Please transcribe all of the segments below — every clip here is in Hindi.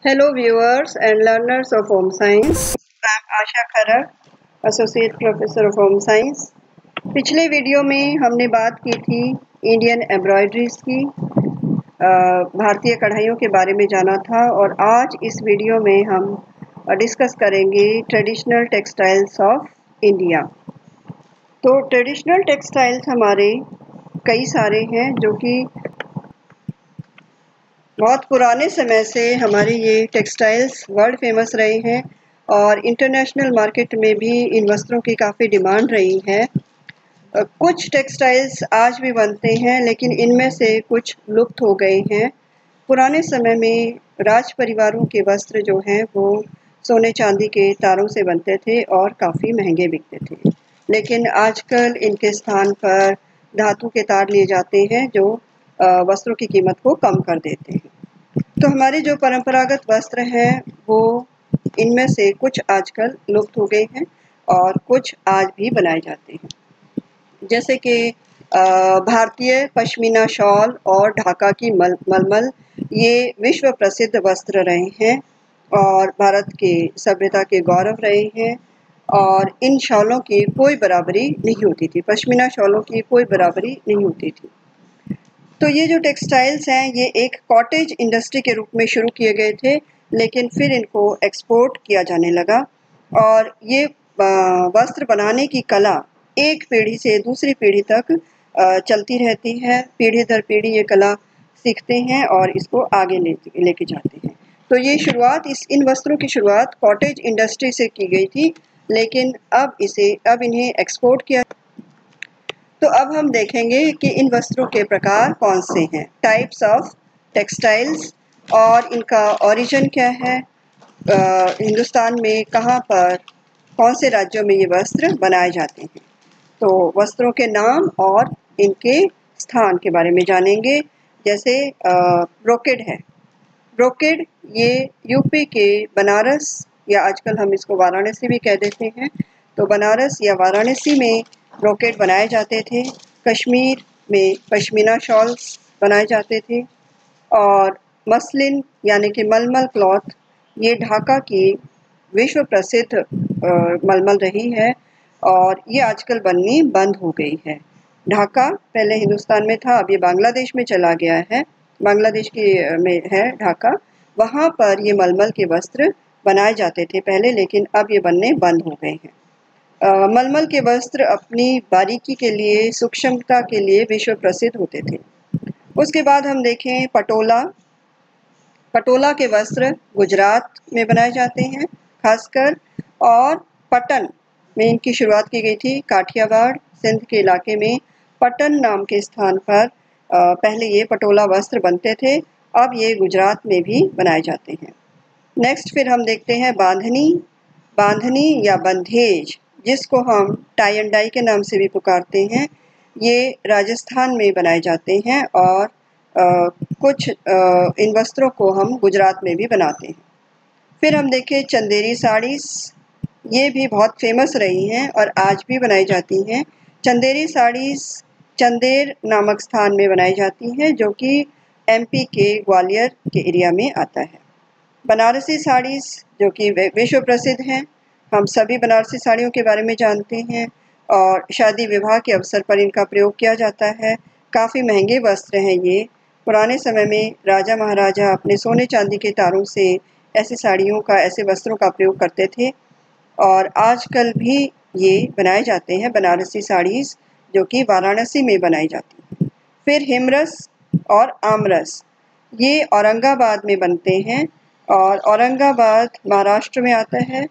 Hello viewers and learners of Home Science. I am Asha Kharar, Associate Professor of Home Science. पिछले वीडियो में हमने बात की थी इंडियन एम्ब्रॉयडरीज की, भारतीय कढ़ाइयों के बारे में जाना था और आज इस वीडियो में हम डिस्कस करेंगे ट्रेडिशनल टेक्सटाइल्स ऑफ इंडिया। तो ट्रेडिशनल टेक्सटाइल्स हमारे कई सारे हैं जो कि बहुत पुराने समय से हमारे ये टेक्सटाइल्स वर्ल्ड फेमस रहे हैं और इंटरनेशनल मार्केट में भी इन वस्त्रों की काफ़ी डिमांड रही है। कुछ टेक्सटाइल्स आज भी बनते हैं लेकिन इनमें से कुछ लुप्त हो गए हैं। पुराने समय में राज परिवारों के वस्त्र जो हैं वो सोने चांदी के तारों से बनते थे और काफ़ी महंगे बिकते थे, लेकिन आजकल इनके स्थान पर धातु के तार लिए जाते हैं जो वस्त्रों की कीमत को कम कर देते हैं। तो हमारे जो परंपरागत वस्त्र हैं वो इनमें से कुछ आजकल लुप्त हो गए हैं और कुछ आज भी बनाए जाते हैं, जैसे कि भारतीय पश्मीना शॉल और ढाका की मलमल ये विश्व प्रसिद्ध वस्त्र रहे हैं और भारत के सभ्यता के गौरव रहे हैं और इन शॉलों की कोई बराबरी नहीं होती थी, पश्मीना शॉलों की कोई बराबरी नहीं होती थी। तो ये जो टेक्सटाइल्स हैं ये एक कॉटेज इंडस्ट्री के रूप में शुरू किए गए थे, लेकिन फिर इनको एक्सपोर्ट किया जाने लगा और ये वस्त्र बनाने की कला एक पीढ़ी से दूसरी पीढ़ी तक चलती रहती है। पीढ़ी दर पीढ़ी ये कला सीखते हैं और इसको आगे लेके जाते हैं। तो ये शुरुआत इन वस्त्रों की शुरुआत कॉटेज इंडस्ट्री से की गई थी, लेकिन अब इन्हें एक्सपोर्ट किया। तो अब हम देखेंगे कि इन वस्त्रों के प्रकार कौन से हैं, टाइप्स ऑफ टेक्सटाइल्स, और इनका ओरिजिन क्या है, हिंदुस्तान में कहाँ पर कौन से राज्यों में ये वस्त्र बनाए जाते हैं। तो वस्त्रों के नाम और इनके स्थान के बारे में जानेंगे। जैसे ब्रोकेड है। ब्रोकेड ये यूपी के बनारस या आजकल हम इसको वाराणसी भी कह देते हैं, तो बनारस या वाराणसी में ब्रोकेड बनाए जाते थे। कश्मीर में पश्मीना शॉल्स बनाए जाते थे और मसलिन यानी कि मलमल क्लॉथ ये ढाका की विश्व प्रसिद्ध मलमल रही है और ये आजकल बननी बंद हो गई है। ढाका पहले हिंदुस्तान में था, अब ये बांग्लादेश में चला गया है। बांग्लादेश की में है ढाका, वहाँ पर ये मलमल के वस्त्र बनाए जाते थे पहले, लेकिन अब ये बनने बंद हो गए हैं। मलमल के वस्त्र अपनी बारीकी के लिए, सूक्ष्मता के लिए विश्व प्रसिद्ध होते थे। उसके बाद हम देखें पटोला। पटोला के वस्त्र गुजरात में बनाए जाते हैं खासकर, और पटन में इनकी शुरुआत की गई थी। काठियावाड़ सिंध के इलाके में पटन नाम के स्थान पर पहले ये पटोला वस्त्र बनते थे, अब ये गुजरात में भी बनाए जाते हैं। नेक्स्ट फिर हम देखते हैं बांधनी। बांधनी या बंधेज, जिसको हम टाई एंड डाई के नाम से भी पुकारते हैं, ये राजस्थान में बनाए जाते हैं और कुछ इन वस्त्रों को हम गुजरात में भी बनाते हैं। फिर हम देखें चंदेरी साड़ीज़, ये भी बहुत फेमस रही हैं और आज भी बनाई जाती हैं। चंदेरी साड़ीज़ चंदेर नामक स्थान में बनाई जाती हैं जो कि एमपी के ग्वालियर के एरिया में आता है। बनारसी साड़ीज़ जो कि विश्व प्रसिद्ध हैं, हम सभी बनारसी साड़ियों के बारे में जानते हैं और शादी विवाह के अवसर पर इनका प्रयोग किया जाता है। काफ़ी महंगे वस्त्र हैं ये। पुराने समय में राजा महाराजा अपने सोने चांदी के तारों से ऐसे वस्त्रों का प्रयोग करते थे और आजकल भी ये बनाए जाते हैं बनारसी साड़ीज़ जो कि वाराणसी में बनाई जाती हैं। फिर हिमरस और आमरस, ये औरंगाबाद में बनते हैं और औरंगाबाद महाराष्ट्र में आता है,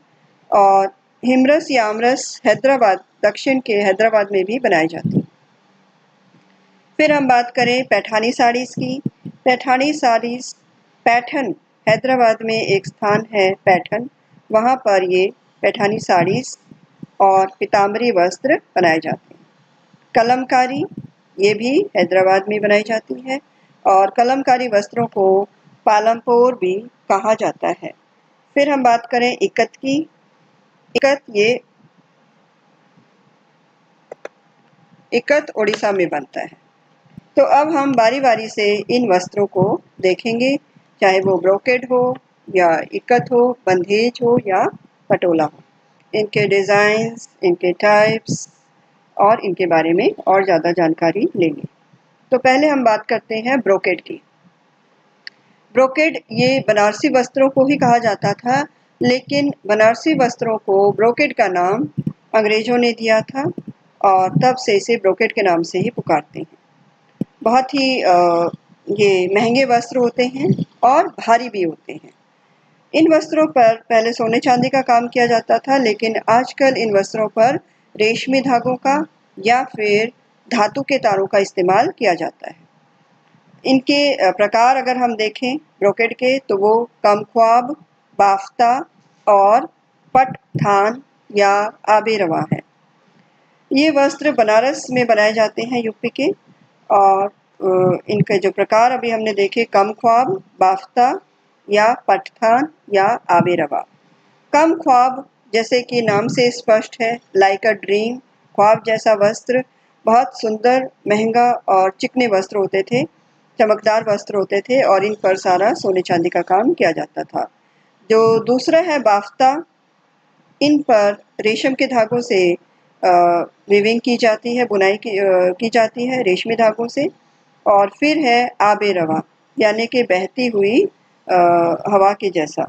और हिमरस या आमरस हैदराबाद, दक्षिण के हैदराबाद में भी बनाए जाते हैं। फिर हम बात करें पैठानी साड़ीज़ की। पैठानी साड़ीज़, पैठन, हैदराबाद में एक स्थान है पैठन, वहाँ पर ये पैठानी साड़ीज़ और पीताम्बरी वस्त्र बनाए जाते हैं। कलमकारी, ये भी हैदराबाद में बनाई जाती है और कलमकारी वस्त्रों को पालमपुर भी कहा जाता है। फिर हम बात करें इकत की। इकत उड़ीसा में बनता है। तो अब हम बारी बारी से इन वस्त्रों को देखेंगे, चाहे वो ब्रोकेड हो या इक्कत हो, बंधेज हो या पटोला हो। इनके डिज़ाइंस, इनके टाइप्स और इनके बारे में और ज़्यादा जानकारी लेंगे। तो पहले हम बात करते हैं ब्रोकेड की। ब्रोकेड ये बनारसी वस्त्रों को ही कहा जाता था, लेकिन बनारसी वस्त्रों को ब्रोकेड का नाम अंग्रेज़ों ने दिया था और तब से इसे ब्रोकेड के नाम से ही पुकारते हैं। बहुत ही ये महंगे वस्त्र होते हैं और भारी भी होते हैं। इन वस्त्रों पर पहले सोने चांदी का काम किया जाता था, लेकिन आजकल इन वस्त्रों पर रेशमी धागों का या फिर धातु के तारों का इस्तेमाल किया जाता है। इनके प्रकार अगर हम देखें ब्रोकेड के, तो वो कमख्वाब, बाफ्ता और पटथान या आबे रवा है। ये वस्त्र बनारस में बनाए जाते हैं, यूपी के। और इनके जो प्रकार अभी हमने देखे, कमख्वाब, बाफ्ता या पटथान या आबे रवा। कमख्वाब जैसे कि नाम से स्पष्ट है, लाइक अ ड्रीम, ख्वाब जैसा वस्त्र, बहुत सुंदर, महंगा और चिकने वस्त्र होते थे, चमकदार वस्त्र होते थे और इन पर सारा सोने चांदी का काम किया जाता था। जो दूसरा है बाफ्ता, इन पर रेशम के धागों से वीविंग की जाती है, बुनाई की जाती है रेशमी धागों से। और फिर है आबे रवा, यानी कि बहती हुई हवा के जैसा।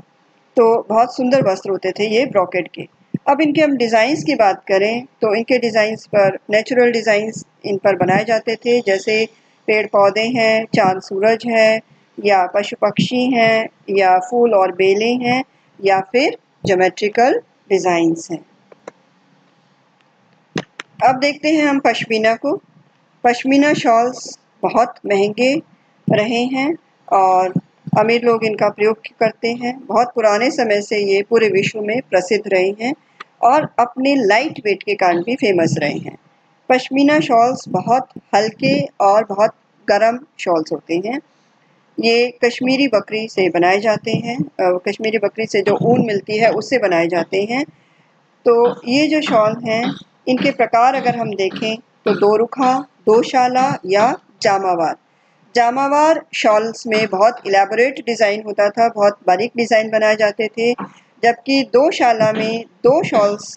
तो बहुत सुंदर वस्त्र होते थे ये ब्रोकेड के। अब इनके हम डिज़ाइंस की बात करें तो इनके डिज़ाइंस पर नेचुरल डिज़ाइंस इन पर बनाए जाते थे, जैसे पेड़ पौधे हैं, चाँद सूरज है, या पशु पक्षी हैं, या फूल और बेलें हैं, या फिर ज्योमेट्रिकल डिज़ाइंस हैं। अब देखते हैं हम पश्मीना को। पश्मीना शॉल्स बहुत महंगे रहे हैं और अमीर लोग इनका प्रयोग करते हैं। बहुत पुराने समय से ये पूरे विश्व में प्रसिद्ध रहे हैं और अपने लाइट वेट के कारण भी फेमस रहे हैं। पश्मीना शॉल्स बहुत हल्के और बहुत गर्म शॉल्स होते हैं। ये कश्मीरी बकरी से बनाए जाते हैं। कश्मीरी बकरी से जो ऊन मिलती है उससे बनाए जाते हैं। तो ये जो शॉल हैं, इनके प्रकार अगर हम देखें तो दो रुखा, दो शाला या जामावार। जामावार शॉल्स में बहुत इलेबोरेट डिज़ाइन होता था, बहुत बारीक डिज़ाइन बनाए जाते थे, जबकि दो शाला में दो शॉल्स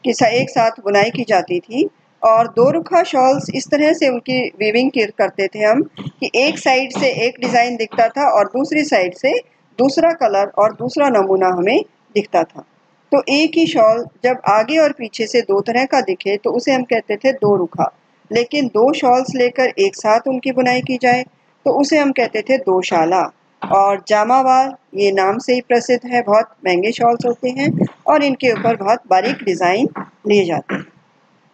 की एक साथ बुनाई की जाती थी। और दो रुखा शॉल्स इस तरह से उनकी वीविंग करते थे हम कि एक साइड से एक डिज़ाइन दिखता था और दूसरी साइड से दूसरा कलर और दूसरा नमूना हमें दिखता था। तो एक ही शॉल जब आगे और पीछे से दो तरह का दिखे तो उसे हम कहते थे दो रुखा, लेकिन दो शॉल्स लेकर एक साथ उनकी बुनाई की जाए तो उसे हम कहते थे दो शाला। और जामावार ये नाम से ही प्रसिद्ध है, बहुत महंगे शॉल्स होते हैं और इनके ऊपर बहुत बारीक डिज़ाइन लिए जाते हैं।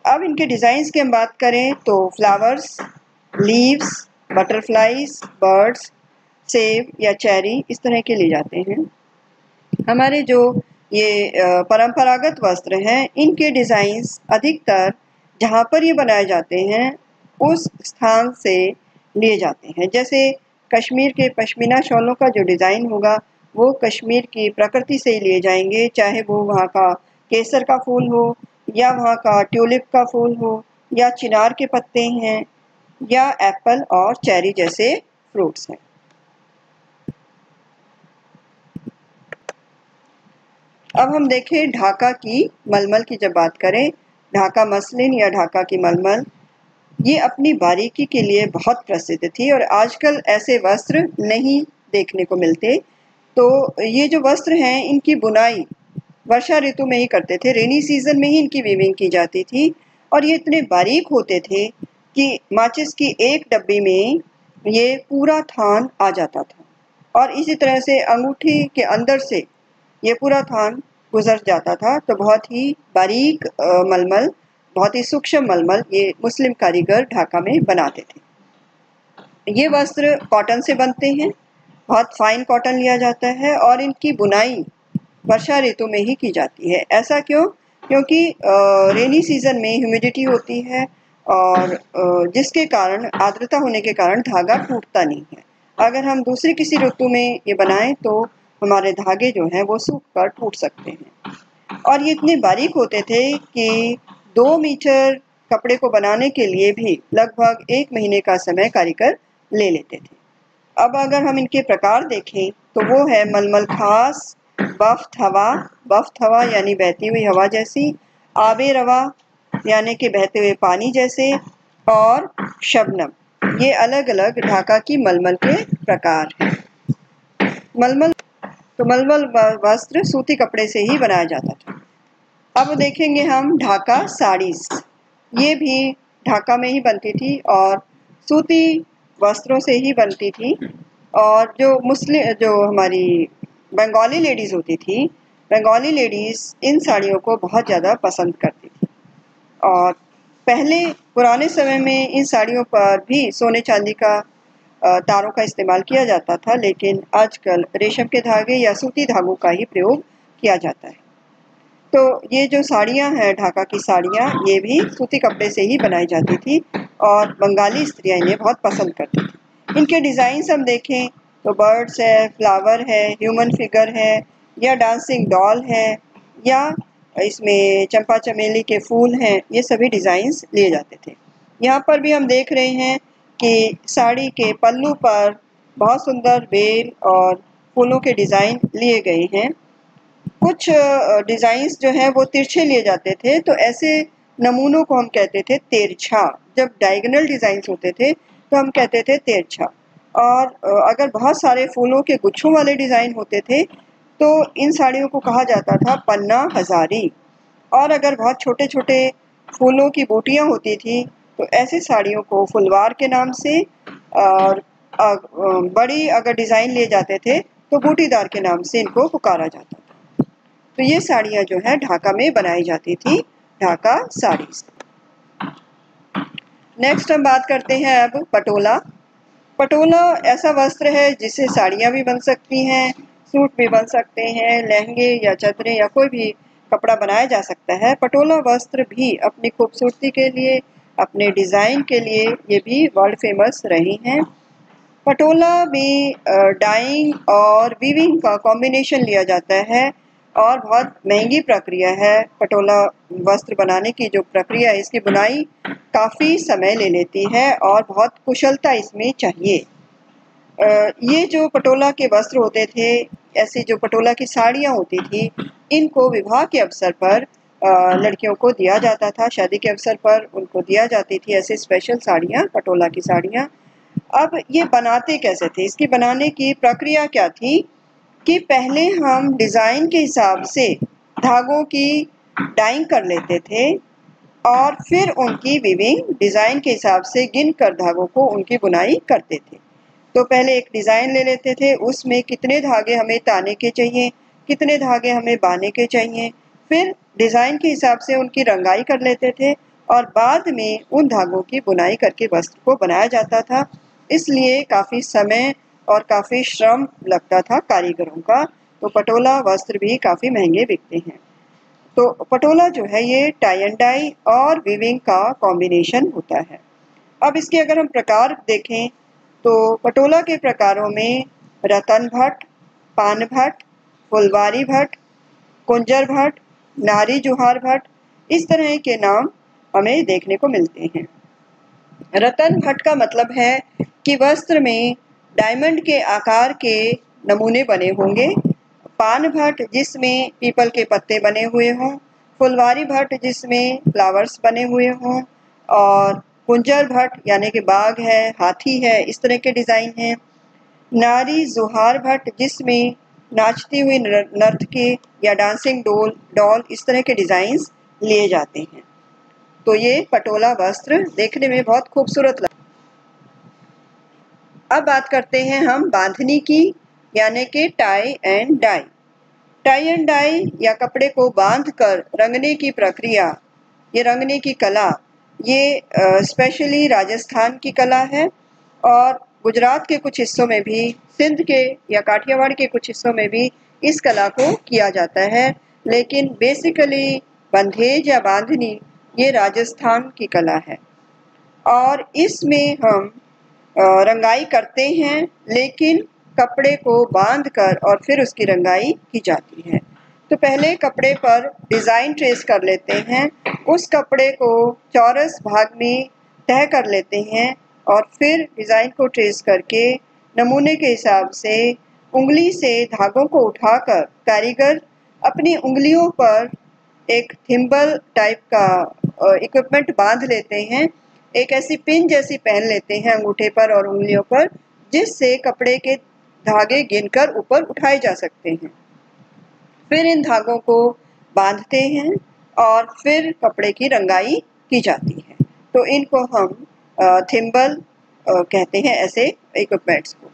अब इनके डिज़ाइंस की हम बात करें तो फ्लावर्स, लीव्स, बटरफ्लाइज, बर्ड्स, सेब या चेरी इस तरह के लिए जाते हैं। हमारे जो ये परंपरागत वस्त्र हैं, इनके डिज़ाइंस अधिकतर जहाँ पर ये बनाए जाते हैं उस स्थान से लिए जाते हैं। जैसे कश्मीर के पश्मीना शॉलों का जो डिज़ाइन होगा वो कश्मीर की प्रकृति से ही लिए जाएंगे, चाहे वो वहाँ का केसर का फूल हो या वहाँ का ट्यूलिप का फूल हो या चिनार के पत्ते हैं या एप्पल और चेरी जैसे फ्रूट्स हैं। अब हम देखें ढाका की मलमल की जब बात करें, ढाका मसलिन या ढाका की मलमल ये अपनी बारीकी के लिए बहुत प्रसिद्ध थी और आजकल ऐसे वस्त्र नहीं देखने को मिलते। तो ये जो वस्त्र हैं इनकी बुनाई वर्षा ऋतु में ही करते थे, रेनी सीजन में ही इनकी वीविंग की जाती थी और ये इतने बारीक होते थे कि माचिस की एक डब्बी में ये पूरा थान आ जाता था और इसी तरह से अंगूठी के अंदर से ये पूरा थान गुजर जाता था। तो बहुत ही बारीक मलमल, बहुत ही सूक्ष्म मलमल ये मुस्लिम कारीगर ढाका में बनाते थे। ये वस्त्र कॉटन से बनते हैं, बहुत फाइन कॉटन लिया जाता है और इनकी बुनाई वर्षा ऋतु में ही की जाती है। ऐसा क्यों? क्योंकि रेनी सीजन में ह्यूमिडिटी होती है और जिसके कारण आर्द्रता होने के कारण धागा टूटता नहीं है। अगर हम दूसरी किसी ऋतु में ये बनाएं तो हमारे धागे जो हैं वो सूख कर टूट सकते हैं। और ये इतने बारीक होते थे कि 2 मीटर कपड़े को बनाने के लिए भी लगभग 1 महीने का समय कारीगर ले लेते थे। अब अगर हम इनके प्रकार देखें तो वो है मलमल खास, बफ्त हवा यानी बहती हुई हवा जैसी, आबे रवा यानी कि बहते हुए पानी जैसे, और शबनम। ये अलग अलग ढाका की मलमल के प्रकार हैं। मलमल तो मलमल वस्त्र सूती कपड़े से ही बनाया जाता था। अब देखेंगे हम ढाका साड़ीज। ये भी ढाका में ही बनती थी और सूती वस्त्रों से ही बनती थी। और जो हमारी बंगाली लेडीज़ होती थी, बंगाली लेडीज़ इन साड़ियों को बहुत ज़्यादा पसंद करती थी। और पहले पुराने समय में इन साड़ियों पर भी सोने चांदी का तारों का इस्तेमाल किया जाता था, लेकिन आजकल रेशम के धागे या सूती धागों का ही प्रयोग किया जाता है। तो ये जो साड़ियाँ हैं, ढाका की साड़ियाँ, ये भी सूती कपड़े से ही बनाई जाती थी और बंगाली स्त्रियाँ इन्हें बहुत पसंद करती थी। इनके डिज़ाइंस हम देखें तो बर्ड्स है, फ्लावर है, ह्यूमन फिगर है, या डांसिंग डॉल है, या इसमें चंपा चमेली के फूल हैं, ये सभी डिज़ाइंस लिए जाते थे। यहाँ पर भी हम देख रहे हैं कि साड़ी के पल्लू पर बहुत सुंदर बेल और फूलों के डिज़ाइन लिए गए हैं। कुछ डिज़ाइंस जो हैं वो तिरछे लिए जाते थे, तो ऐसे नमूनों को हम कहते थे तिरछा। जब डायगोनल डिज़ाइंस होते थे तो हम कहते थे तिरछा। और अगर बहुत सारे फूलों के गुच्छों वाले डिज़ाइन होते थे तो इन साड़ियों को कहा जाता था पन्ना हज़ारी। और अगर बहुत छोटे छोटे फूलों की बूटियाँ होती थी तो ऐसी साड़ियों को फुलवार के नाम से, और बड़ी अगर डिज़ाइन लिए जाते थे तो बूटीदार के नाम से इनको पुकारा जाता था। तो ये साड़ियाँ जो है ढाका में बनाई जाती थी, ढाका साड़ीज़। नेक्स्ट हम बात करते हैं अब पटोला। पटोला ऐसा वस्त्र है जिससे साड़ियाँ भी बन सकती हैं, सूट भी बन सकते हैं, लहंगे या चादरें या कोई भी कपड़ा बनाया जा सकता है। पटोला वस्त्र भी अपनी खूबसूरती के लिए, अपने डिज़ाइन के लिए ये भी वर्ल्ड फेमस रही हैं। पटोला में डाइंग और वीविंग का कॉम्बिनेशन लिया जाता है और बहुत महंगी प्रक्रिया है। पटोला वस्त्र बनाने की जो प्रक्रिया है, इसकी बुनाई काफ़ी समय ले लेती है और बहुत कुशलता इसमें चाहिए। ये जो पटोला के वस्त्र होते थे, ऐसी जो पटोला की साड़ियाँ होती थी, इनको विवाह के अवसर पर लड़कियों को दिया जाता था। शादी के अवसर पर उनको दिया जाती थी ऐसे स्पेशल साड़ियाँ, पटोला की साड़ियाँ। अब ये बनाते कैसे थे, इसकी बनाने की प्रक्रिया क्या थी कि पहले हम डिज़ाइन के हिसाब से धागों की डाइंग कर लेते थे और फिर उनकी वीविंग डिज़ाइन के हिसाब से गिन कर धागों को उनकी बुनाई करते थे। तो पहले एक डिज़ाइन ले लेते थे, उसमें कितने धागे हमें ताने के चाहिए, कितने धागे हमें बाने के चाहिए, फिर डिज़ाइन के हिसाब से उनकी रंगाई कर लेते थे और बाद में उन धागों की बुनाई करके वस्त्र को बनाया जाता था। इसलिए काफ़ी समय और काफ़ी श्रम लगता था कारीगरों का। तो पटोला वस्त्र भी काफ़ी महंगे बिकते हैं। तो पटोला जो है ये टाई एंड डाई और वीविंग का कॉम्बिनेशन होता है। अब इसके अगर हम प्रकार देखें तो पटोला के प्रकारों में रतन भट्ट, पान भट्ट, फुलवारी भट्ट, कुंजर भट्ट, नारी जुहार भट्ट, इस तरह के नाम हमें देखने को मिलते हैं। रतन भट्ट का मतलब है कि वस्त्र में डायमंड के आकार के नमूने बने होंगे। पान भट्ट जिसमें पीपल के पत्ते बने हुए हों, फुलवारी भट्ट जिसमें फ्लावर्स बने हुए हों, और कुंजर भट्ट यानी कि बाग है, हाथी है, इस तरह के डिज़ाइन हैं। नारी जुहार भट्ट जिसमें नाचती हुई नर्तकी या डांसिंग डॉल इस तरह के डिज़ाइंस लिए जाते हैं। तो ये पटोला वस्त्र देखने में बहुत खूबसूरत लगता है। अब बात करते हैं हम बांधनी की, यानी कि tie and dye. Tie and dye या कपड़े को बांधकर रंगने की प्रक्रिया, ये रंगने की कला, ये स्पेशली राजस्थान की कला है और गुजरात के कुछ हिस्सों में भी, सिंध के या काठियावाड़ के कुछ हिस्सों में भी इस कला को किया जाता है। लेकिन बेसिकली बंधेज या बांधनी ये राजस्थान की कला है और इसमें हम रंगाई करते हैं, लेकिन कपड़े को बांधकर और फिर उसकी रंगाई की जाती है। तो पहले कपड़े पर डिज़ाइन ट्रेस कर लेते हैं, उस कपड़े को चौरस भाग में तय कर लेते हैं और फिर डिज़ाइन को ट्रेस करके नमूने के हिसाब से उंगली से धागों को उठाकर कारीगर अपनी उंगलियों पर एक थिम्बल टाइप का इक्विपमेंट बांध लेते हैं, एक ऐसी पिन जैसी पहन लेते हैं अंगूठे पर और उंगलियों पर, जिससे कपड़े के धागे गिनकर ऊपर उठाए जा सकते हैं। फिर इन धागों को बांधते हैं और फिर कपड़े की रंगाई की जाती है। तो इनको हम थिम्बल कहते हैं, ऐसे इक्विपमेंट्स को।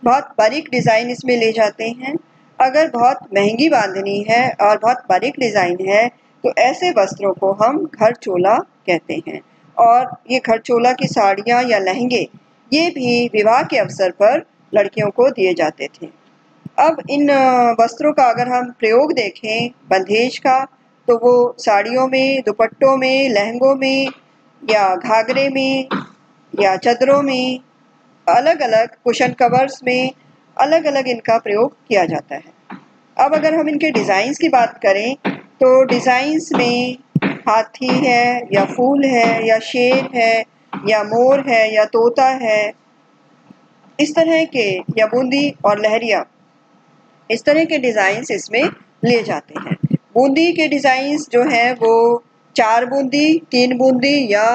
बहुत बारीक डिज़ाइन इसमें ले जाते हैं। अगर बहुत महंगी बांधनी है और बहुत बारीक डिज़ाइन है तो ऐसे वस्त्रों को हम घर चोला कहते हैं। और ये घर चोला की साड़ियाँ या लहंगे ये भी विवाह के अवसर पर लड़कियों को दिए जाते थे। अब इन वस्त्रों का अगर हम प्रयोग देखें बंधेज का, तो वो साड़ियों में, दुपट्टों में, लहंगों में या घाघरे में या चादरों में, अलग अलग कुशन कवर्स में अलग अलग इनका प्रयोग किया जाता है। अब अगर हम इनके डिज़ाइंस की बात करें तो डिज़ाइंस में हाथी है या फूल है या शेर है या मोर है या तोता है, इस तरह के, या बूंदी और लहरिया, इस तरह के डिज़ाइंस इसमें लिए जाते हैं। बूंदी के डिज़ाइंस जो हैं वो 4 बूंदी, 3 बूंदी या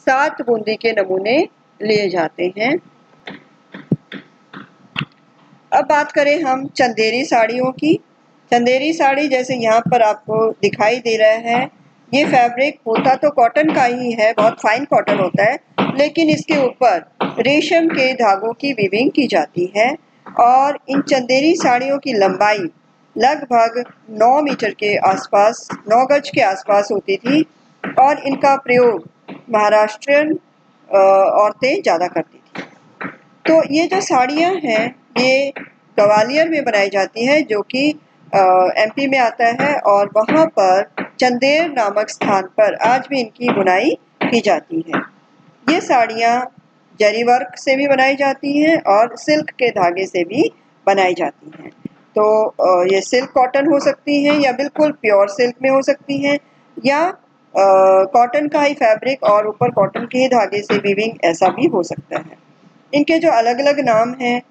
7 बूंदी के नमूने लिए जाते हैं। अब बात करें हम चंदेरी साड़ियों की। चंदेरी साड़ी जैसे यहाँ पर आपको दिखाई दे रहा है, ये फैब्रिक होता तो कॉटन का ही है, बहुत फाइन कॉटन होता है, लेकिन इसके ऊपर रेशम के धागों की वीविंग की जाती है। और इन चंदेरी साड़ियों की लंबाई लगभग 9 मीटर के आसपास, 9 गज के आसपास होती थी और इनका प्रयोग महाराष्ट्रियन औरतें ज़्यादा करती थी। तो ये जो साड़ियाँ हैं ये ग्वालियर में बनाई जाती है, जो कि एमपी में आता है, और वहाँ पर चंदेर नामक स्थान पर आज भी इनकी बुनाई की जाती है। ये साड़ियाँ जरी वर्क से भी बनाई जाती हैं और सिल्क के धागे से भी बनाई जाती हैं। तो ये सिल्क कॉटन हो सकती हैं या बिल्कुल प्योर सिल्क में हो सकती हैं, या कॉटन का ही फैब्रिक और ऊपर कॉटन के ही धागे से वीविंग, ऐसा भी हो सकता है। इनके जो अलग अलग नाम हैं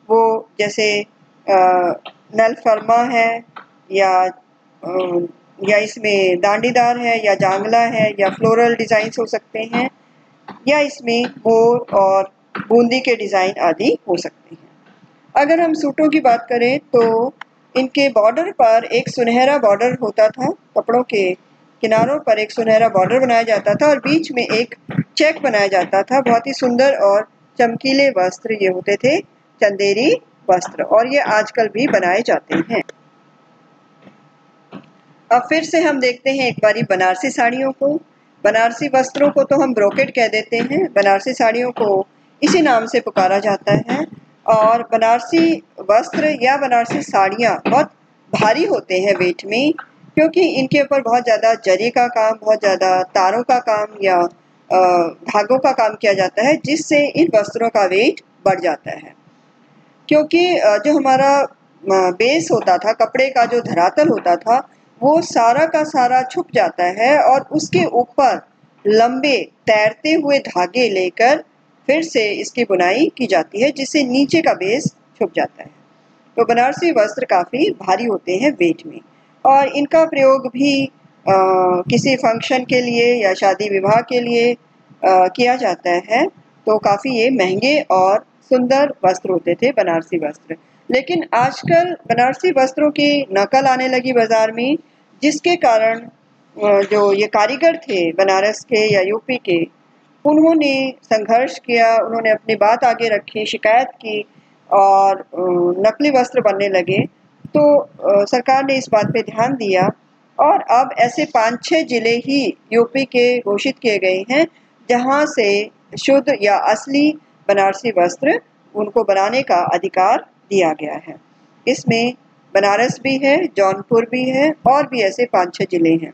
वो जैसे नलफरमा है, या इसमें दांडीदार है या जांगला है या फ्लोरल डिज़ाइंस हो सकते हैं, या इसमें मोर और बूंदी के डिज़ाइन आदि हो सकते हैं। अगर हम सूटों की बात करें तो इनके बॉर्डर पर एक सुनहरा बॉर्डर होता था, कपड़ों के किनारों पर एक सुनहरा बॉर्डर बनाया जाता था और बीच में एक चेक बनाया जाता था। बहुत ही सुंदर और चमकीले वस्त्र ये होते थे, चंदेरी वस्त्र, और ये आजकल भी बनाए जाते हैं। अब फिर से हम देखते हैं एक बारी बनारसी साड़ियों को। बनारसी वस्त्रों को तो हम ब्रोकेट कह देते हैं, बनारसी साड़ियों को इसी नाम से पुकारा जाता है। और बनारसी वस्त्र या बनारसी साड़ियाँ बहुत भारी होते हैं वेट में, क्योंकि इनके ऊपर बहुत ज़्यादा जरी का काम, बहुत ज़्यादा तारों का काम या धागों का काम किया जाता है, जिससे इन वस्त्रों का वेट बढ़ जाता है। क्योंकि जो हमारा बेस होता था, कपड़े का जो धरातल होता था, वो सारा का सारा छुप जाता है और उसके ऊपर लंबे तैरते हुए धागे लेकर फिर से इसकी बुनाई की जाती है, जिससे नीचे का बेस छुप जाता है। तो बनारसी वस्त्र काफ़ी भारी होते हैं वेट में, और इनका प्रयोग भी किसी फंक्शन के लिए या शादी विवाह के लिए किया जाता है। तो काफ़ी ये महंगे और सुंदर वस्त्र होते थे बनारसी वस्त्र। लेकिन आजकल बनारसी वस्त्रों की नकल आने लगी बाज़ार में, जिसके कारण जो ये कारीगर थे बनारस के या यूपी के, उन्होंने संघर्ष किया, उन्होंने अपनी बात आगे रखी, शिकायत की और नकली वस्त्र बनने लगे। तो सरकार ने इस बात पे ध्यान दिया और अब ऐसे 5-6 ज़िले ही यूपी के घोषित किए गए हैं, जहाँ से शुद्ध या असली बनारसी वस्त्र उनको बनाने का अधिकार दिया गया है। इसमें बनारस भी है, जौनपुर भी है और भी ऐसे 5-6 ज़िले हैं।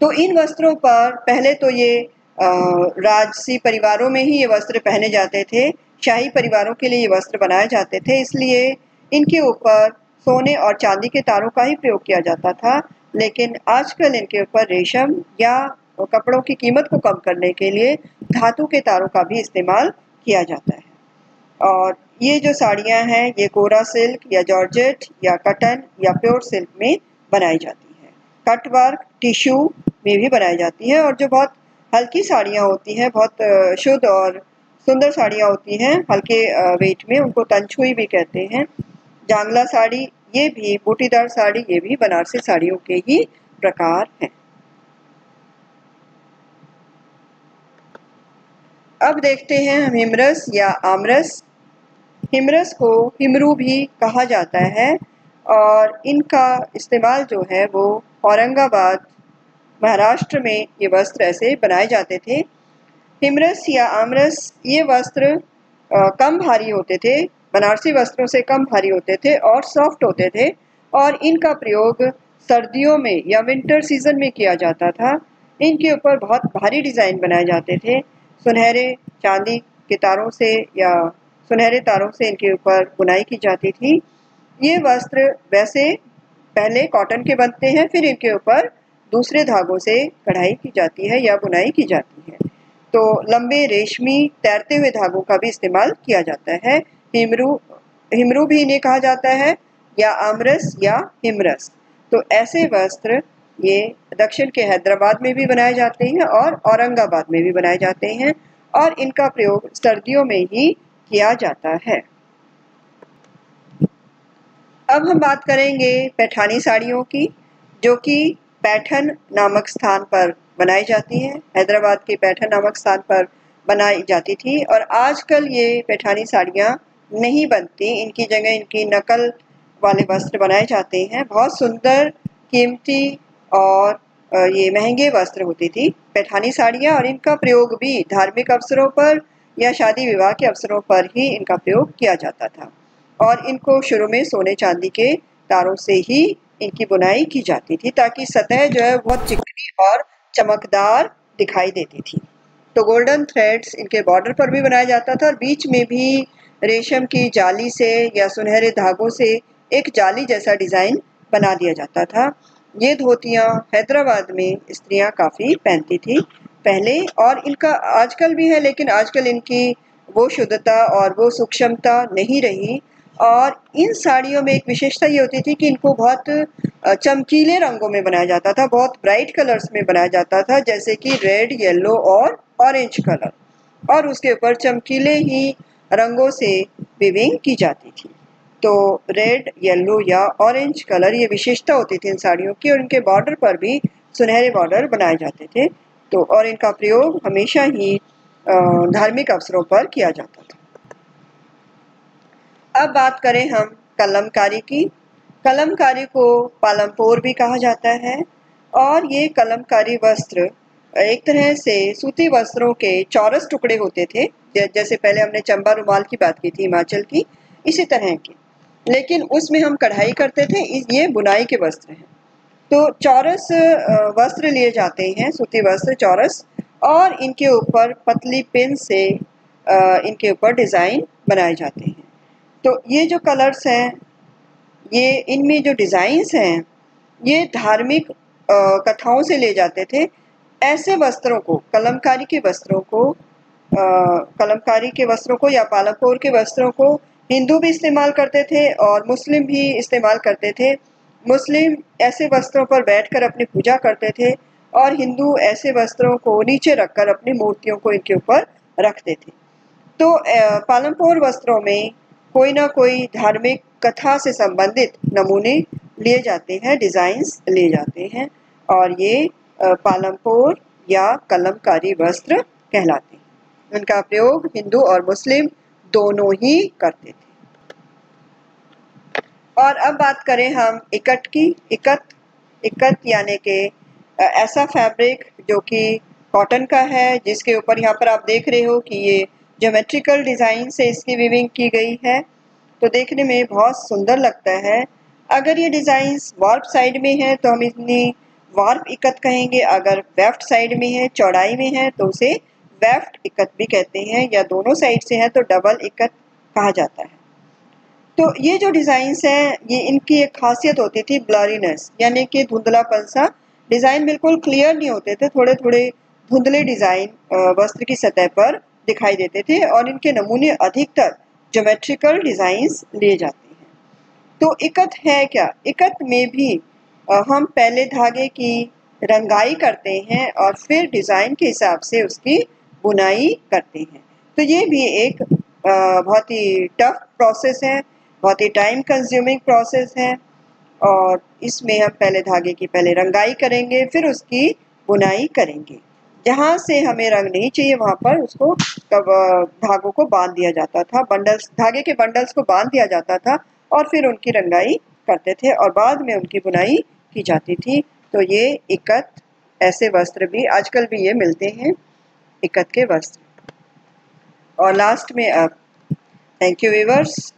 तो इन वस्त्रों पर पहले तो ये राजसी परिवारों में ही ये वस्त्र पहने जाते थे, शाही परिवारों के लिए ये वस्त्र बनाए जाते थे, इसलिए इनके ऊपर सोने और चांदी के तारों का ही प्रयोग किया जाता था। लेकिन आजकल इनके ऊपर रेशम या कपड़ों की कीमत को कम करने के लिए धातु के तारों का भी इस्तेमाल किया जाता है। और ये जो साड़ियाँ हैं ये कोरा सिल्क या जॉर्जेट या कटन या प्योर सिल्क में बनाई जाती है। कट वर्क टिश्यू में भी बनाई जाती है। और जो बहुत हल्की साड़ियाँ होती हैं, बहुत शुद्ध और सुंदर साड़ियाँ होती हैं हल्के वेट में, उनको तंचुई भी कहते हैं। जांगला साड़ी, ये भी बूटीदार साड़ी, ये भी बनारसी साड़ियों के ही प्रकार हैं। अब देखते हैं हम हिमरस या आमरस। हिमरस को हिमरू भी कहा जाता है और इनका इस्तेमाल जो है वो औरंगाबाद महाराष्ट्र में ये वस्त्र ऐसे बनाए जाते थे। हिमरस या आमरस ये वस्त्र कम भारी होते थे, बनारसी वस्त्रों से कम भारी होते थे और सॉफ्ट होते थे और इनका प्रयोग सर्दियों में या विंटर सीजन में किया जाता था। इनके ऊपर बहुत भारी डिज़ाइन बनाए जाते थे। सुनहरे चांदी के तारों से या सुनहरे तारों से इनके ऊपर बुनाई की जाती थी। ये वस्त्र वैसे पहले कॉटन के बनते हैं, फिर इनके ऊपर दूसरे धागों से कढ़ाई की जाती है या बुनाई की जाती है। तो लंबे रेशमी तैरते हुए धागों का भी इस्तेमाल किया जाता है। हिमरू भी इन्हें कहा जाता है या आमरस या हिमरस। तो ऐसे वस्त्र ये दक्षिण के हैदराबाद में भी बनाए जाते हैं और औरंगाबाद में भी बनाए जाते हैं और इनका प्रयोग सर्दियों में ही किया जाता है। अब हम बात करेंगे पैठानी साड़ियों की, जो कि पैठन नामक स्थान पर बनाई जाती है। हैदराबाद के पैठन नामक स्थान पर बनाई जाती थी और आजकल ये पैठानी साड़ियाँ नहीं बनती, इनकी जगह इनकी नकल वाले वस्त्र बनाए जाते हैं। बहुत सुंदर, कीमती और ये महंगे वस्त्र होती थी पैठानी साड़ियाँ और इनका प्रयोग भी धार्मिक अवसरों पर या शादी विवाह के अवसरों पर ही इनका प्रयोग किया जाता था और इनको शुरू में सोने चांदी के तारों से ही इनकी बुनाई की जाती थी ताकि सतह जो है बहुत चिकनी और चमकदार दिखाई देती थी। तो गोल्डन थ्रेड्स इनके बॉर्डर पर भी बनाया जाता था और बीच में भी रेशम की जाली से या सुनहरे धागों से एक जाली जैसा डिज़ाइन बना दिया जाता था। ये धोतियाँ हैदराबाद में स्त्रियाँ काफ़ी पहनती थी पहले और इनका आजकल भी है, लेकिन आजकल इनकी वो शुद्धता और वो सूक्ष्मता नहीं रही। और इन साड़ियों में एक विशेषता ये होती थी कि इनको बहुत चमकीले रंगों में बनाया जाता था, बहुत ब्राइट कलर्स में बनाया जाता था, जैसे कि रेड, येलो और ऑरेंज कलर, और उसके ऊपर चमकीले ही रंगों से वीविंग की जाती थी। तो रेड, येलो या ऑरेंज कलर ये विशेषता होती थी इन साड़ियों की और इनके बॉर्डर पर भी सुनहरे बॉर्डर बनाए जाते थे। तो और इनका प्रयोग हमेशा ही धार्मिक अवसरों पर किया जाता था। अब बात करें हम कलमकारी की। कलमकारी को पालमपोर भी कहा जाता है और ये कलमकारी वस्त्र एक तरह से सूती वस्त्रों के चौरस टुकड़े होते थे, जैसे पहले हमने चंबा रुमाल की बात की थी हिमाचल की, इसी तरह के, लेकिन उसमें हम कढ़ाई करते थे। ये बुनाई के वस्त्र हैं। तो चौरस वस्त्र लिए जाते हैं, सूती वस्त्र चौरस, और इनके ऊपर पतली पिन से इनके ऊपर डिज़ाइन बनाए जाते हैं। तो ये जो कलर्स हैं, ये इनमें जो डिज़ाइंस हैं, ये धार्मिक कथाओं से ले जाते थे। ऐसे वस्त्रों को, कलमकारी के वस्त्रों को या पालमपुर के वस्त्रों को हिंदू भी इस्तेमाल करते थे और मुस्लिम भी इस्तेमाल करते थे। मुस्लिम ऐसे वस्त्रों पर बैठकर अपनी पूजा करते थे और हिंदू ऐसे वस्त्रों को नीचे रखकर अपनी मूर्तियों को इनके ऊपर रखते थे। तो पालमपुर वस्त्रों में कोई ना कोई धार्मिक कथा से संबंधित नमूने लिए जाते हैं, डिज़ाइंस लिए जाते हैं और ये पालमपुर या कलमकारी वस्त्र कहलाते हैं। उनका प्रयोग हिंदू और मुस्लिम दोनों ही करते थे। और अब बात करें हम इकट की। इकत यानी कि ऐसा फैब्रिक जो कि कॉटन का है, जिसके ऊपर यहाँ पर आप देख रहे हो कि ये ज्योमेट्रिकल डिज़ाइन से इसकी वीविंग की गई है, तो देखने में बहुत सुंदर लगता है। अगर ये डिज़ाइंस वार्प साइड में है तो हम इन्हें वार्प इकत कहेंगे, अगर वेफ्ट साइड में है, चौड़ाई में है, तो उसे वेफ्ट इकत भी कहते हैं, या दोनों साइड से है तो डबल इकत कहा जाता है। तो ये जो डिज़ाइंस हैं, ये इनकी एक खासियत होती थी ब्लरीनेस, यानी कि धुंधलापन सा। डिज़ाइन बिल्कुल क्लियर नहीं होते थे, थोड़े थोड़े धुंधले डिज़ाइन वस्त्र की सतह पर दिखाई देते थे और इनके नमूने अधिकतर ज्योमेट्रिकल डिज़ाइंस लिए जाते हैं। तो इकत है क्या? इकत में भी हम पहले धागे की रंगाई करते हैं और फिर डिज़ाइन के हिसाब से उसकी बुनाई करते हैं। तो ये भी एक बहुत ही टफ प्रोसेस है, बहुत ही टाइम कंज्यूमिंग प्रोसेस है और इसमें हम पहले धागे की पहले रंगाई करेंगे, फिर उसकी बुनाई करेंगे। जहाँ से हमें रंग नहीं चाहिए वहाँ पर उसको धागों को बांध दिया जाता था, बंडल्स, धागे के बंडल्स को बांध दिया जाता था और फिर उनकी रंगाई करते थे और बाद में उनकी बुनाई की जाती थी। तो ये इकत, ऐसे वस्त्र भी आजकल भी ये मिलते हैं, इकत के वस्त्र। और लास्ट में अब थैंक यू व्यूअर्स।